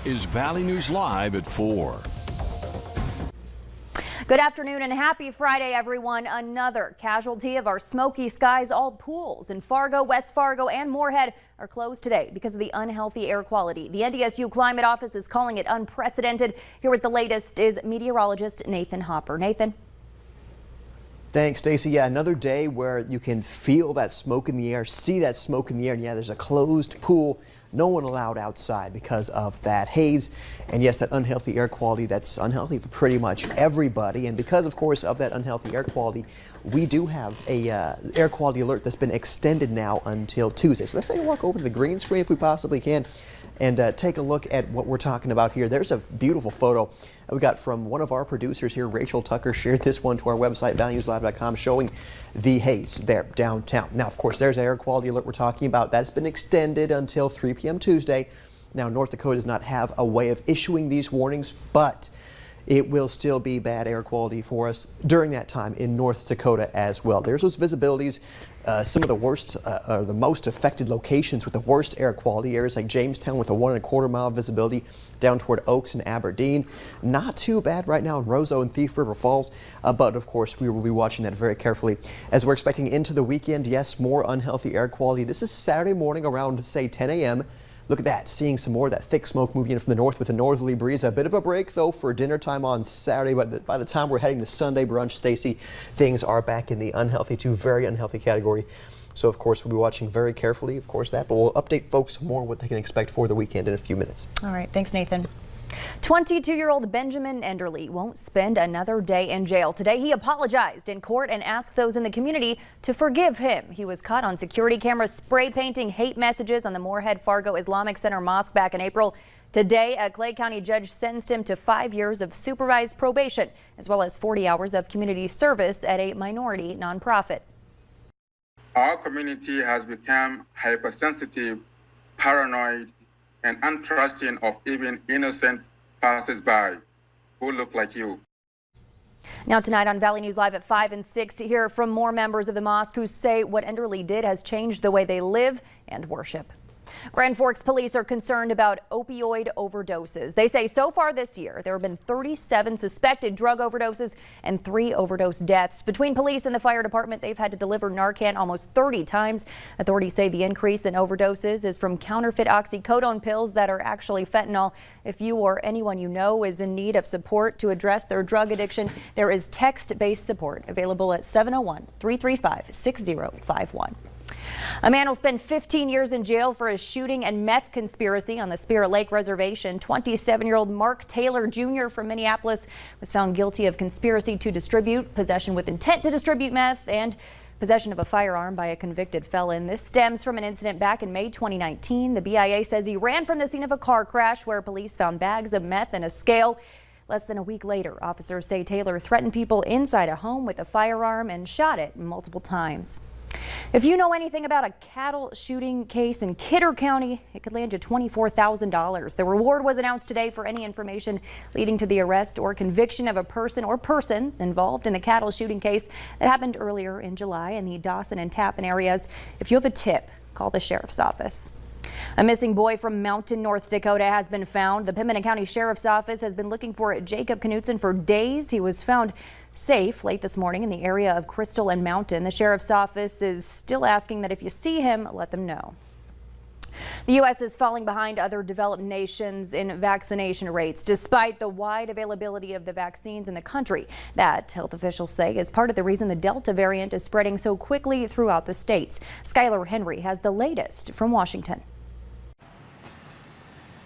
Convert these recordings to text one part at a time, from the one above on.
is Valley News Live at 4. Good afternoon and happy Friday, everyone. Another casualty of our smoky skies. All pools in Fargo, West Fargo, and Moorhead are closed today because of the unhealthy air quality. The NDSU Climate Office is calling it unprecedented. Here with the latest is meteorologist Nathan Hopper. Nathan. Thanks, Stacy. Yeah, another day where you can feel that smoke in the air, see that smoke in the air, and yeah, there's a closed pool. No one allowed outside because of that haze. And yes, that unhealthy air quality, that's unhealthy for pretty much everybody. And because, of course, of that unhealthy air quality, we do have a air quality alert that's been extended now until Tuesday. So let's take a walk over to the green screen if we possibly can and take a look at what we're talking about here. There's a beautiful photo we got from one of our producers here. Rachel Tucker shared this one to our website, valuenewslive.com, showing the haze there downtown. Now, of course, there's an air quality alert we're talking about. That's been extended until 3 p.m. Tuesday. Now, North Dakota does not have a way of issuing these warnings, but it will still be bad air quality for us during that time in North Dakota as well. There's those visibilities. Some of the worst or the most affected locations with the worst air quality areas like Jamestown with a 1.25 mile visibility down toward Oaks and Aberdeen. Not too bad right now in Roseau and Thief River Falls, but of course we will be watching that very carefully as we're expecting into the weekend. Yes, more unhealthy air quality. This is Saturday morning around say 10 a.m. Look at that, seeing some more of that thick smoke moving in from the north with a northerly breeze. A bit of a break, though, for dinner time on Saturday. But by the time we're heading to Sunday brunch, Stacy, things are back in the unhealthy to very unhealthy category. So, of course, we'll be watching very carefully, of course, that. But we'll update folks more what they can expect for the weekend in a few minutes. All right. Thanks, Nathan. 22-year-old Benjamin Enderly won't spend another day in jail. Today, he apologized in court and asked those in the community to forgive him. He was caught on security cameras spray painting hate messages on the Moorhead Fargo Islamic Center Mosque back in April. Today, a Clay County judge sentenced him to 5 years of supervised probation, as well as 40 hours of community service at a minority nonprofit. Our community has become hypersensitive, paranoid, and untrusting of even innocent passers-by who look like you. Now tonight on Valley News Live at 5 and 6, hear from more members of the mosque who say what Enderly did has changed the way they live and worship. Grand Forks police are concerned about opioid overdoses. They say so far this year there have been 37 suspected drug overdoses and 3 overdose deaths. Between police and the fire department, they've had to deliver Narcan almost 30 times. Authorities say the increase in overdoses is from counterfeit oxycodone pills that are actually fentanyl. If you or anyone you know is in need of support to address their drug addiction, there is text-based support available at 701-335-6051. A man will spend 15 years in jail for his shooting and meth conspiracy on the Spirit Lake Reservation. 27-year-old Mark Taylor Jr. from Minneapolis was found guilty of conspiracy to distribute, possession with intent to distribute meth, and possession of a firearm by a convicted felon. This stems from an incident back in May 2019. The BIA says he ran from the scene of a car crash where police found bags of meth and a scale. Less than a week later, officers say Taylor threatened people inside a home with a firearm and shot it multiple times. If you know anything about a cattle shooting case in Kidder County, it could land you $24,000. The reward was announced today for any information leading to the arrest or conviction of a person or persons involved in the cattle shooting case that happened earlier in July in the Dawson and Tappan areas. If you have a tip, call the sheriff's office. A missing boy from Mountain, North Dakota has been found. The Pembina County Sheriff's Office has been looking for Jacob Knutson for days. He was found safe late this morning in the area of Crystal and Mountain. The Sheriff's Office is still asking that if you see him, let them know. The U.S. is falling behind other developed nations in vaccination rates, despite the wide availability of the vaccines in the country. That, health officials say, is part of the reason the Delta variant is spreading so quickly throughout the states. Skylar Henry has the latest from Washington.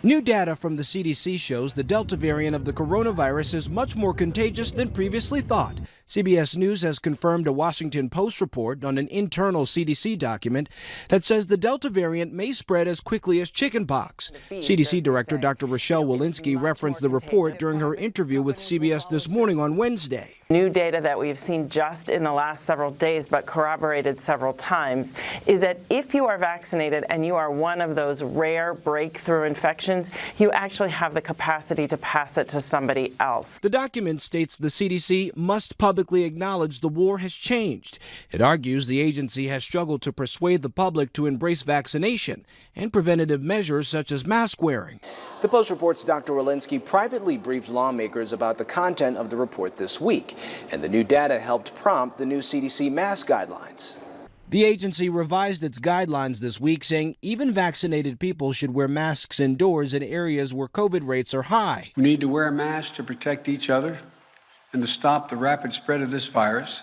New data from the CDC shows the Delta variant of the coronavirus is much more contagious than previously thought. CBS News has confirmed a Washington Post report on an internal CDC document that says the Delta variant may spread as quickly as chickenpox. CDC Director Dr. Rochelle Walensky referenced the report during her interview with CBS This Morning on Wednesday. New data that we've seen just in the last several days, but corroborated several times, is that if you are vaccinated and you are one of those rare breakthrough infections, you actually have the capacity to pass it to somebody else. The document states the CDC must publicly publicly acknowledged the war has changed. It argues the agency has struggled to persuade the public to embrace vaccination and preventative measures such as mask wearing. The Post reports Dr. Walensky privately briefed lawmakers about the content of the report this week, and the new data helped prompt the new CDC mask guidelines. The agency revised its guidelines this week, saying even vaccinated people should wear masks indoors in areas where COVID rates are high. We need to wear a mask to protect each other and to stop the rapid spread of this virus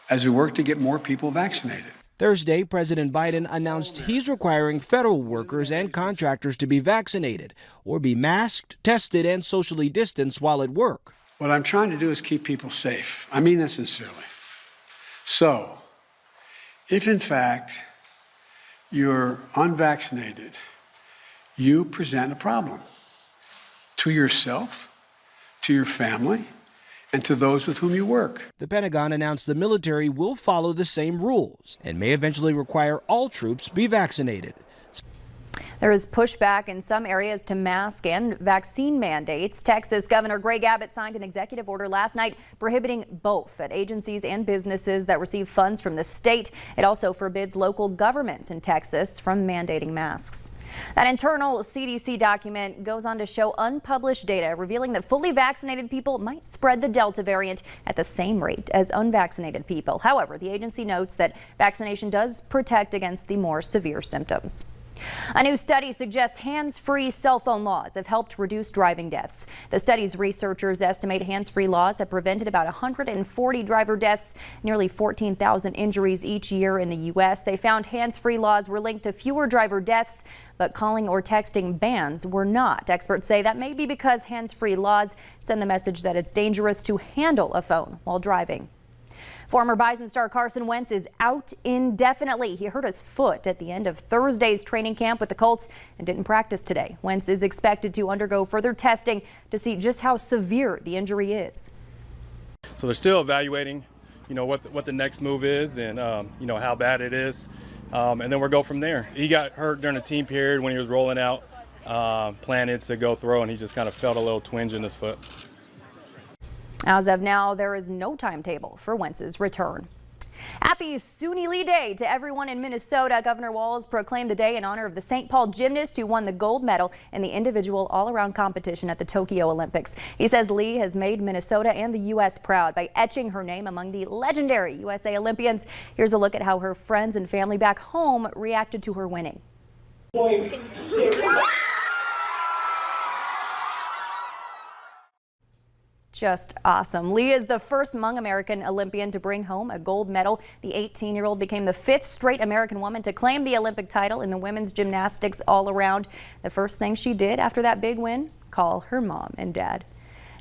as we work to get more people vaccinated. Thursday, President Biden announced he's requiring federal workers and contractors to be vaccinated or be masked, tested, and socially distanced while at work. What I'm trying to do is keep people safe. I mean that sincerely. So, if in fact you're unvaccinated, you present a problem to yourself, to your family, and to those with whom you work. The Pentagon announced the military will follow the same rules and may eventually require all troops be vaccinated. There is pushback in some areas to mask and vaccine mandates. Texas Governor Greg Abbott signed an executive order last night prohibiting both at agencies and businesses that receive funds from the state. It also forbids local governments in Texas from mandating masks. That internal CDC document goes on to show unpublished data revealing that fully vaccinated people might spread the Delta variant at the same rate as unvaccinated people. However, the agency notes that vaccination does protect against the more severe symptoms. A new study suggests hands-free cell phone laws have helped reduce driving deaths. The study's researchers estimate hands-free laws have prevented about 140 driver deaths, nearly 14,000 injuries each year in the U.S. They found hands-free laws were linked to fewer driver deaths, but calling or texting bans were not. Experts say that may be because hands-free laws send the message that it's dangerous to handle a phone while driving. Former Bison star Carson Wentz is out indefinitely. He hurt his foot at the end of Thursday's training camp with the Colts and didn't practice today. Wentz is expected to undergo further testing to see just how severe the injury is. So they're still evaluating, what the next move is and, how bad it is. And then we'll go from there. He got hurt during the team period when he was rolling out, planted to go throw, and he just kind of felt a little twinge in his foot. As of now, there is no timetable for Wentz's return. Happy Sundy Lee Day to everyone in Minnesota. Governor Walz proclaimed the day in honor of the St. Paul gymnast who won the gold medal in the individual all-around competition at the Tokyo Olympics. He says Lee has made Minnesota and the U.S. proud by etching her name among the legendary USA Olympians. Here's a look at how her friends and family back home reacted to her winning. Just awesome. Lee is the first Hmong American Olympian to bring home a gold medal. The 18-year-old became the 5th straight American woman to claim the Olympic title in the women's gymnastics all around. The first thing she did after that big win, call her mom and dad.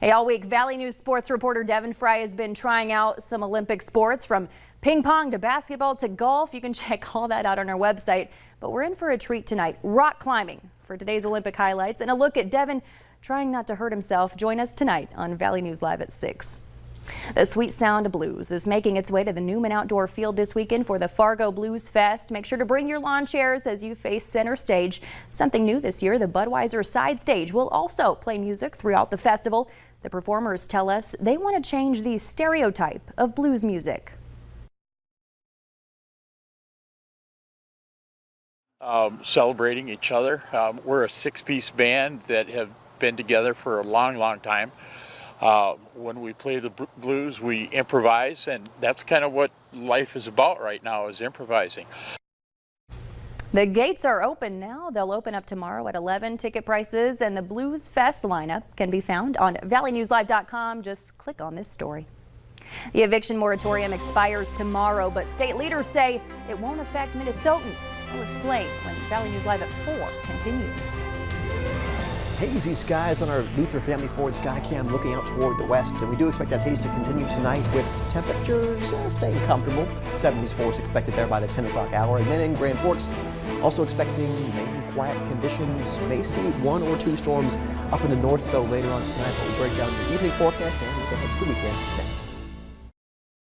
Hey, all week, Valley News sports reporter Devin Fry has been trying out some Olympic sports from ping pong to basketball to golf. You can check all that out on our website. But we're in for a treat tonight. Rock climbing for today's Olympic highlights and a look at Devin trying not to hurt himself. Join us tonight on Valley News Live at 6. The Sweet Sound of Blues is making its way to the Newman Outdoor Field this weekend for the Fargo Blues Fest. Make sure to bring your lawn chairs as you face center stage. Something new this year, the Budweiser side stage will also play music throughout the festival. The performers tell us they want to change the stereotype of blues music. Celebrating each other. We're a 6-piece band that have been together for a long time. When we play the blues, we improvise, and that's kind of what life is about right now, is improvising. The gates are open now. They'll open up tomorrow at 11. Ticket prices and the Blues Fest lineup can be found on valleynewslive.com. Just click on this story. The eviction moratorium expires tomorrow, but state leaders say it won't affect Minnesotans. We'll explain when Valley News Live at 4 continues. Hazy skies on our Luther Family Ford Skycam looking out toward the west, and we do expect that haze to continue tonight with temperatures staying comfortable. 70s force expected there by the 10 o'clock hour, and then in Grand Forks, also expecting mainly quiet conditions. May see 1 or 2 storms up in the north though later on tonight, but we break down the evening forecast and look ahead to the weekend.